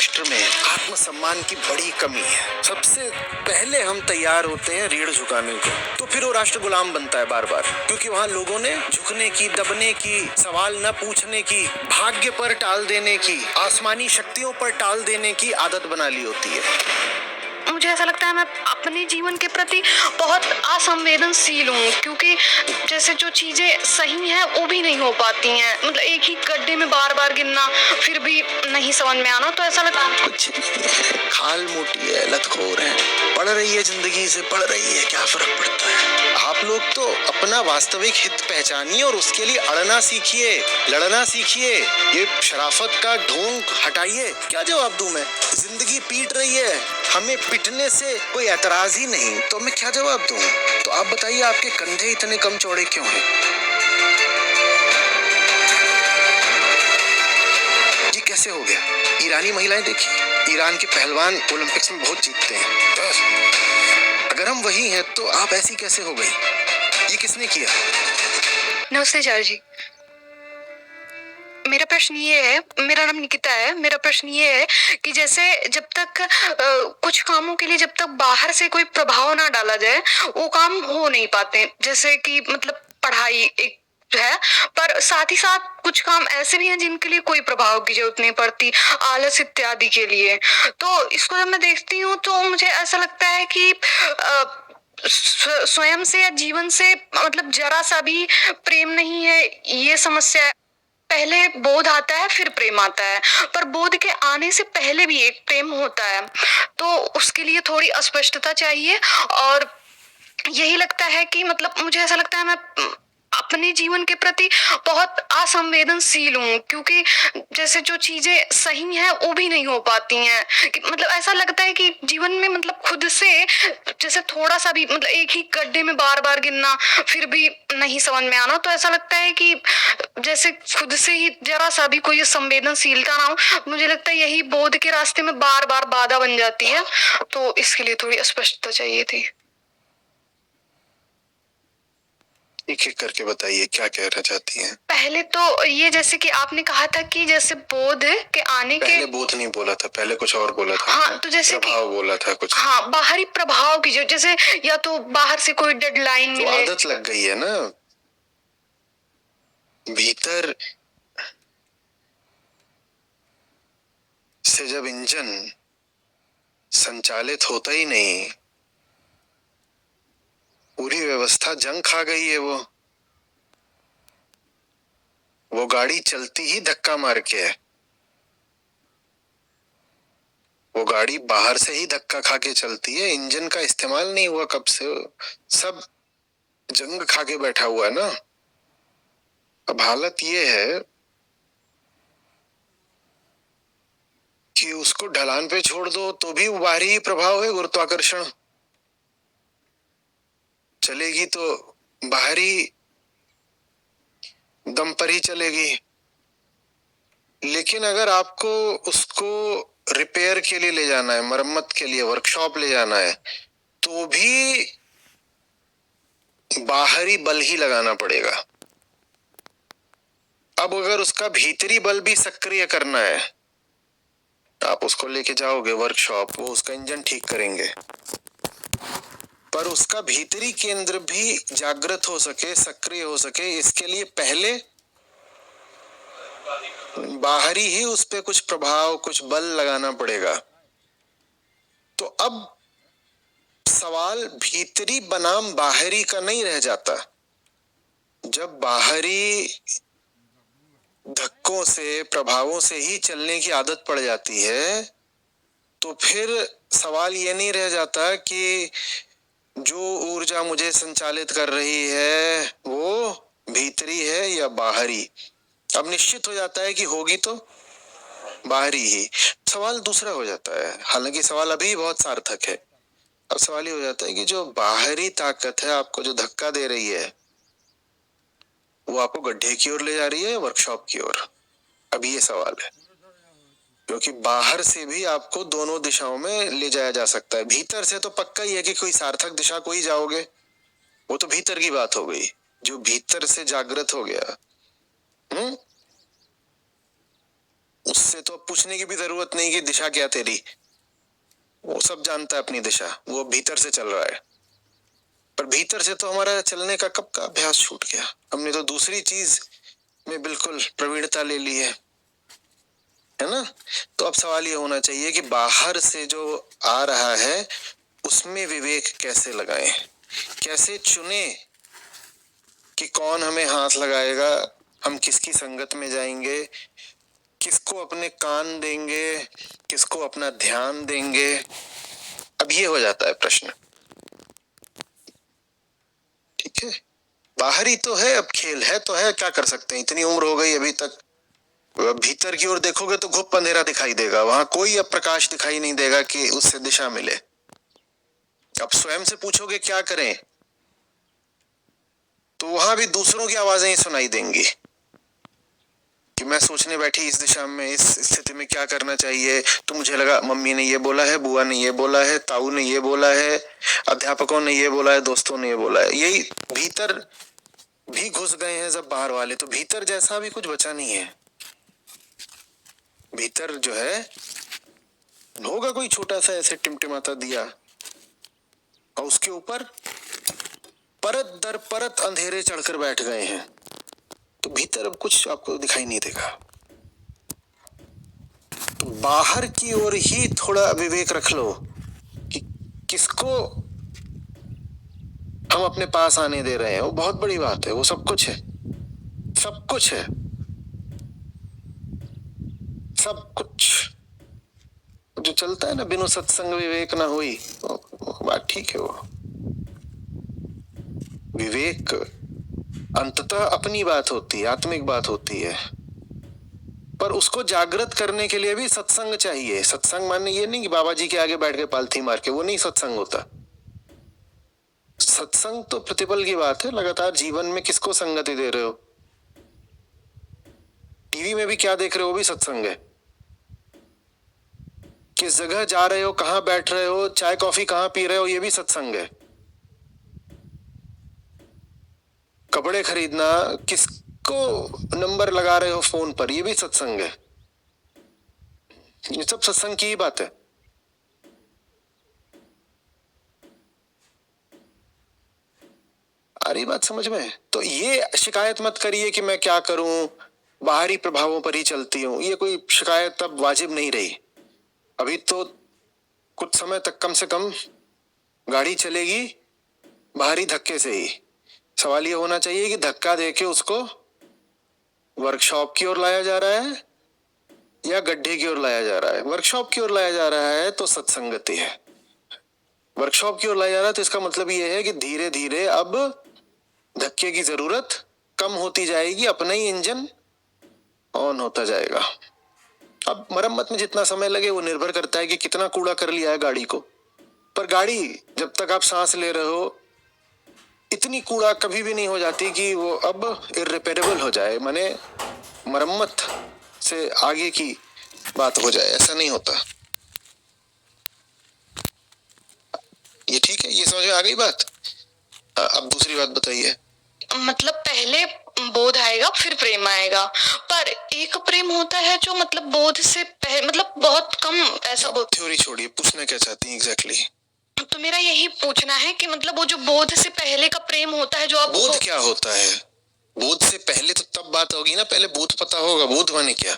राष्ट्र में आत्मसम्मान की बड़ी कमी है। सबसे पहले हम तैयार होते हैं रीढ़ झुकाने को, तो फिर वो राष्ट्र गुलाम बनता है बार बार, क्योंकि वहाँ लोगों ने झुकने की, दबने की, सवाल न पूछने की, भाग्य पर टाल देने की, आसमानी शक्तियों पर टाल देने की आदत बना ली होती है। मुझे ऐसा लगता है मैं अपने जीवन के प्रति बहुत असंवेदनशील हूँ, क्योंकि जैसे जो चीजें सही हैं वो भी नहीं हो पाती हैं। मतलब एक ही गड्ढे में बार बार गिरना, फिर भी नहीं समझ में आना, तो ऐसा लगता है कुछ खाल मोटी है, लतखोर है, पढ़ रही है, जिंदगी से पढ़ रही है, क्या फर्क पड़ता है। आप लोग तो अपना वास्तविक हित पहचानिए और उसके लिए अड़ना सीखिए, लड़ना सीखिए। ये शराफत का ढोंग हटाइए। क्या जवाब दूं मैं? जिंदगी पीट रही है, हमें पिटने से कोई एतराज ही नहीं, तो मैं क्या जवाब दूं? तो आप बताइए, आपके कंधे इतने कम चौड़े क्यों हैं? ये कैसे हो गया? ईरानी महिलाएं देखिए, ईरान के पहलवान ओलंपिक्स में बहुत जीतते हैं। अगर हम वही हैं तो आप ऐसी कैसे हो गई? ये किसने किया? नमस्ते चार जी। मेरा प्रश्न ये है, मेरा नाम निकिता है। मेरा प्रश्न ये है कि जैसे जब तक कुछ कामों के लिए जब तक बाहर से कोई प्रभाव ना डाला जाए, वो काम हो नहीं पाते। जैसे कि मतलब पढ़ाई एक है, पर साथ ही साथ कुछ काम ऐसे भी हैं जिनके लिए कोई प्रभाव की जरूरत नहीं पड़ती, आलस इत्यादि के लिए। तो इसको जब मैं देखती हूँ तो मुझे ऐसा लगता है कि स्वयं से या जीवन से मतलब जरा सा भी प्रेम नहीं है, ये समस्या है। पहले बोध आता है, फिर प्रेम आता है, पर बोध के आने से पहले भी एक प्रेम होता है। तो उसके लिए थोड़ी अस्पष्टता चाहिए, और यही लगता है कि मतलब मुझे ऐसा लगता है मैं अपने जीवन के प्रति बहुत असंवेदनशील हूँ, क्योंकि जैसे जो चीजें सही हैं वो भी नहीं हो पाती हैं। कि मतलब ऐसा लगता है कि जीवन में मतलब खुद से जैसे थोड़ा सा भी मतलब एक ही गड्ढे में बार बार गिरना, फिर भी नहीं समझ में आना, तो ऐसा लगता है कि जैसे खुद से ही जरा सा भी कोई संवेदनशीलता ना हो। मुझे लगता है यही बोध के रास्ते में बार बार बाधा बन जाती है। तो इसके लिए थोड़ी स्पष्टता चाहिए थी। एक एक करके बताइए, क्या कहना चाहती हैं? पहले तो ये जैसे कि आपने कहा था कि जैसे बोध के आने के, पहले बोध नहीं बोला था, पहले कुछ और बोला था। हाँ, तो जैसे प्रभाव बोला था कुछ। हाँ, बाहरी प्रभाव की जो जैसे या तो बाहर से कोई डेडलाइन तो मिले, आदत लग गई है ना। भीतर से जब इंजन संचालित होता ही नहीं, पूरी व्यवस्था जंग खा गई है। वो गाड़ी चलती ही धक्का मार के है। वो गाड़ी बाहर से ही धक्का खा के चलती है, इंजन का इस्तेमाल नहीं हुआ कब से, सब जंग खा के बैठा हुआ है ना। अब हालत ये है कि उसको ढलान पे छोड़ दो तो भी बाहरी ही प्रभाव है, गुरुत्वाकर्षण। चलेगी तो बाहरी दम पर ही चलेगी। लेकिन अगर आपको उसको रिपेयर के लिए ले जाना है, मरम्मत के लिए वर्कशॉप ले जाना है, तो भी बाहरी बल ही लगाना पड़ेगा। अब अगर उसका भीतरी बल भी सक्रिय करना है, आप उसको लेके जाओगे वर्कशॉप, वो उसका इंजन ठीक करेंगे, पर उसका भीतरी केंद्र भी जागृत हो सके, सक्रिय हो सके, इसके लिए पहले बाहरी ही उस पे कुछ प्रभाव, कुछ बल लगाना पड़ेगा। तो अब सवाल भीतरी बनाम बाहरी का नहीं रह जाता। जब बाहरी धक्कों से, प्रभावों से ही चलने की आदत पड़ जाती है, तो फिर सवाल ये नहीं रह जाता कि जो ऊर्जा मुझे संचालित कर रही है वो भीतरी है या बाहरी। अब निश्चित हो जाता है कि होगी तो बाहरी ही। सवाल दूसरा हो जाता है, हालांकि सवाल अभी बहुत सार्थक है। अब सवाल ये हो जाता है कि जो बाहरी ताकत है आपको जो धक्का दे रही है, वो आपको गड्ढे की ओर ले जा रही है, वर्कशॉप की ओर। अब ये सवाल है, क्योंकि बाहर से भी आपको दोनों दिशाओं में ले जाया जा सकता है। भीतर से तो पक्का ही है कि कोई सार्थक दिशा को ही जाओगे, वो तो भीतर की बात हो गई, जो भीतर से जागृत हो गया। उससे तो अब पूछने की भी जरूरत नहीं कि दिशा क्या तेरी, वो सब जानता है अपनी दिशा, वो भीतर से चल रहा है। पर भीतर से तो हमारा चलने का कब का अभ्यास छूट गया, हमने तो दूसरी चीज में बिल्कुल प्रवीणता ले ली है ना। तो अब सवाल ये होना चाहिए कि बाहर से जो आ रहा है उसमें विवेक कैसे लगाएं, कैसे चुने कि कौन हमें हाथ लगाएगा, हम किसकी संगत में जाएंगे, किसको अपने कान देंगे, किसको अपना ध्यान देंगे। अब ये हो जाता है प्रश्न। ठीक है, बाहरी तो है, अब खेल है तो है, क्या कर सकते हैं, इतनी उम्र हो गई अभी तक। भीतर की ओर देखोगे तो घुप अंधेरा दिखाई देगा, वहां कोई अब प्रकाश दिखाई नहीं देगा कि उससे दिशा मिले। अब स्वयं से पूछोगे क्या करें, तो वहां भी दूसरों की आवाजें ही सुनाई देंगी कि मैं सोचने बैठी इस दिशा में, इस स्थिति में क्या करना चाहिए। तो मुझे लगा मम्मी ने ये बोला है, बुआ ने ये बोला है, ताऊ ने ये बोला है, अध्यापकों ने ये बोला है, दोस्तों ने ये बोला है। यही भीतर भी घुस गए हैं सब बाहर वाले, तो भीतर जैसा भी कुछ बचा नहीं है। भीतर जो है होगा कोई छोटा सा ऐसे टिमटिमाता दिया, और उसके ऊपर परत दर परत अंधेरे चढ़कर बैठ गए हैं, तो भीतर अब कुछ आपको दिखाई नहीं देगा। तो बाहर की ओर ही थोड़ा विवेक रख लो कि किसको हम अपने पास आने दे रहे हैं। वो बहुत बड़ी बात है, वो सब कुछ है, सब कुछ है, सब कुछ जो चलता है ना, बिनु सत्संग विवेक ना हुई, वो बात ठीक है। वो विवेक अंततः अपनी बात होती है, आत्मिक बात होती है, पर उसको जागृत करने के लिए भी सत्संग चाहिए। सत्संग माने ये नहीं कि बाबा जी के आगे बैठ के पालथी मार के, वो नहीं सत्संग होता। सत्संग तो प्रतिपल की बात है, लगातार जीवन में किसको संगति दे रहे हो, टीवी में भी क्या देख रहे हो, वो भी सत्संग है। किस जगह जा रहे हो, कहाँ बैठ रहे हो, चाय कॉफी कहाँ पी रहे हो, ये भी सत्संग है। कपड़े खरीदना, किसको नंबर लगा रहे हो फोन पर, ये भी सत्संग है। ये सब सत्संग की ही बात है। आ रही बात समझ में? तो ये शिकायत मत करिए कि मैं क्या करूं, बाहरी प्रभावों पर ही चलती हूं, ये कोई शिकायत अब वाजिब नहीं रही। अभी तो कुछ समय तक कम से कम गाड़ी चलेगी बाहरी धक्के से ही। सवाल ये होना चाहिए कि धक्का देके उसको वर्कशॉप की ओर लाया जा रहा है या गड्ढे की ओर लाया जा रहा है। वर्कशॉप की ओर लाया जा रहा है तो सत्संगति है, वर्कशॉप की ओर लाया जा रहा है तो इसका मतलब ये है कि धीरे धीरे अब धक्के की जरूरत कम होती जाएगी, अपना ही इंजन ऑन होता जाएगा। अब मरम्मत में जितना समय लगे वो निर्भर करता है कि कितना कूड़ा कर लिया है गाड़ी को। पर गाड़ी जब तक आप सांस ले रहे हो, इतनी कूड़ा कभी भी नहीं हो जाती कि वो अब इररिपेरेबल हो जाए, माने मरम्मत से आगे की बात हो जाए, ऐसा नहीं होता। ये ठीक है, ये समझ में आ गई बात। अब दूसरी बात बताइए। मतलब पहले बोध आएगा फिर प्रेम आएगा, पर एक प्रेम होता है जो मतलब बोध से मतलब बहुत कम ऐसा थ्योरी छोड़िए, पूछना क्या चाहती हैं एग्जैक्टली? तो मेरा यही पूछना है कि मतलब वो जो बोध से पहले का प्रेम होता है, जो आप बोध क्या होता है? बोध से पहले तो तब बात होगी ना, पहले बोध पता होगा। बोध माने क्या?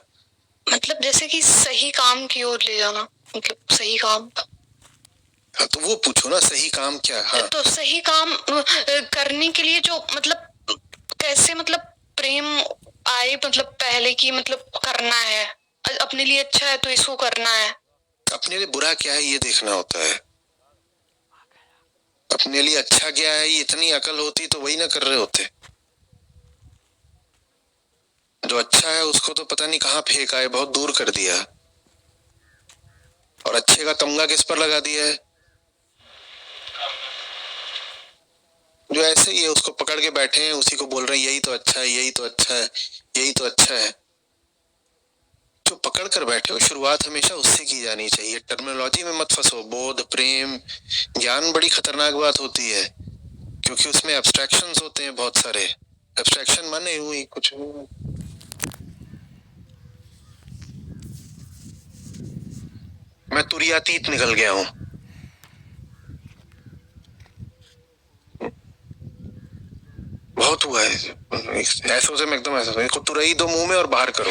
मतलब जैसे कि सही काम की ओर ले जाना, मतलब सही काम। हाँ तो वो पूछो ना, सही काम क्या? हाँ तो सही काम करने के लिए जो मतलब कैसे मतलब प्रेम आए, मतलब पहले की मतलब करना है, अपने लिए अच्छा है तो इसको करना है। अपने लिए बुरा क्या है ये देखना होता है। अपने लिए अच्छा क्या है, ये इतनी अकल होती तो वही ना कर रहे होते। जो अच्छा है उसको तो पता नहीं कहाँ फेंका है, बहुत दूर कर दिया, और अच्छे का तमगा किस पर लगा दिया है। जो ऐसे ही है उसको पकड़ के बैठे हैं, उसी को बोल रहे हैं यही तो अच्छा है, यही तो अच्छा है, यही तो अच्छा है। जो पकड़ कर बैठे हो, शुरुआत हमेशा उससे की जानी चाहिए। टर्मिनोलॉजी में मत फंसो। बोध, प्रेम, ज्ञान बड़ी खतरनाक बात होती है, क्योंकि उसमें एब्स्ट्रैक्शंस होते हैं बहुत सारे। एब्स्ट्रैक्शन माने हुई कुछ मैं तुरियातीत निकल गया हूं। बहुत हुआ है ऐसों से, मैं एकदम ऐसा, इसको तुरई दो मुंह में और बाहर करो।